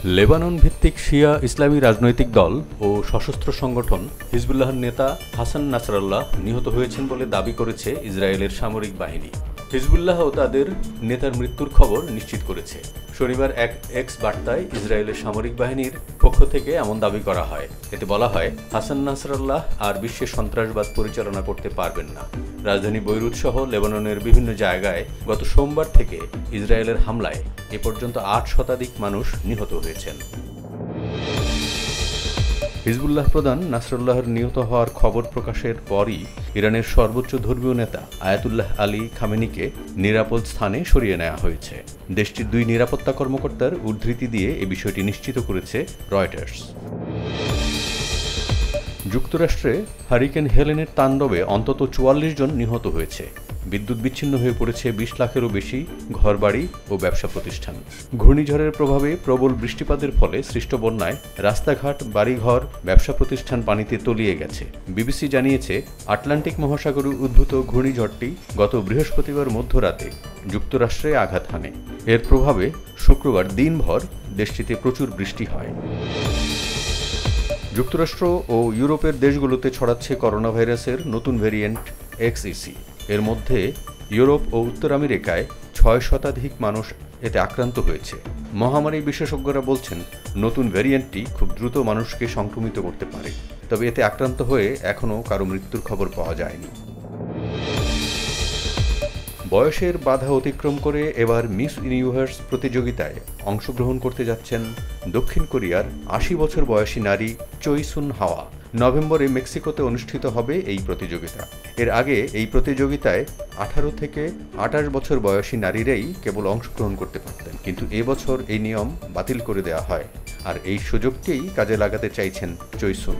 Lebanon ভিত্তিক শিয়া ইসলামী রাজনৈতিক দল ও সশস্ত্র সংগঠন হিজবুল্লাহর নেতা হাসান নাসরাল্লাহ নিহত হয়েছেন বলে দাবি করেছে ইসরায়েলের সামরিক বাহিনী। হিজবুল্লাহও তাদের নেতার মৃত্যুর খবর নিশ্চিত করেছে। শনিবার এক এক্স বার্তায় ইসরায়েলের সামরিক বাহিনীর পক্ষ থেকে এমন দাবি করা হয়। এতে বলা হয়, হাসান নাসরাল্লাহ আর বিশ্বের সন্ত্রাসবাদ পরিচালনা করতে পারবেন না। রাজধানী বৈরুত সহ লেবাননের বিভিন্ন জায়গায় গত সোমবার থেকে ইসরায়েলের হামলায় এ পর্যন্ত ৮ শতাধিক মানুষ নিহত হয়েছেন। হিজবুল্লাহ প্রধান নাসরুল্লাহর নিহত হওয়ার খবর প্রকাশের পরই ইরানের সর্বোচ্চ ধর্মীয় নেতা আয়াতুল্লাহ আলী খামেনিকে নিরাপদ স্থানে সরিয়ে নেওয়া হয়েছে। দেশটির ২ নিরাপত্তা কর্মকর্তার উদ্ধৃতি দিয়ে এ বিষয়টি নিশ্চিত করেছে রয়টার্স। যুক্তরাষ্ট্রে হারিকেন হেলেনের তাণ্ডবে অন্তত ৪৪ জন নিহত হয়েছে। বিদ্যুৎ বিচ্ছিন্ন হয়ে পড়েছে ২০ লাখেরও বেশি ঘরবাড়ি ও ব্যবসা প্রতিষ্ঠান। ঘূর্ণিঝড়ের প্রভাবে প্রবল বৃষ্টিপাতের ফলে সৃষ্ট বন্যায় রাস্তাঘাট, বাড়িঘর, ব্যবসা প্রতিষ্ঠান পানিতে তলিয়ে গেছে। বিবিসি জানিয়েছে, আটলান্টিক মহাসাগরে উদ্ভূত ঘূর্ণিঝড়টি গত বৃহস্পতিবার মধ্যরাতে যুক্তরাষ্ট্রে আঘাত হানে। এর প্রভাবে শুক্রবার দিনভর দেশটিতে প্রচুর বৃষ্টি হয়। যুক্তরাষ্ট্র ও ইউরোপের দেশগুলোতে ছড়াচ্ছে করোনা ভাইরাসের নতুন ভ্যারিয়েন্ট XEC। এর মধ্যে ইউরোপ ও উত্তর আমেরিকায় ৬ শতাধিক মানুষ এতে আক্রান্ত হয়েছে। মহামারী বিশেষজ্ঞরা বলছেন, নতুন ভ্যারিয়েন্টটি খুব দ্রুত মানুষকে সংক্রমিত করতে পারে, তবে এতে আক্রান্ত হয়ে এখনও কারো মৃত্যুর খবর পাওয়া যায়নি। বয়সের বাধা অতিক্রম করে এবার মিস ইউনিভার্স প্রতিযোগিতায় অংশগ্রহণ করতে যাচ্ছেন দক্ষিণ কোরিয়ার ৮০ বছর বয়সী নারী চোই সুন হাওয়া। নভেম্বরে মেক্সিকোতে অনুষ্ঠিত হবে এই প্রতিযোগিতা। এর আগে এই প্রতিযোগিতায় ১৮ থেকে ২৮ বছর বয়সী নারীরাই কেবল অংশগ্রহণ করতে পারতেন, কিন্তু এবছর এই নিয়ম বাতিল করে দেওয়া হয়। আর এই সুযোগকেই কাজে লাগাতে চাইছেন চোই সুন।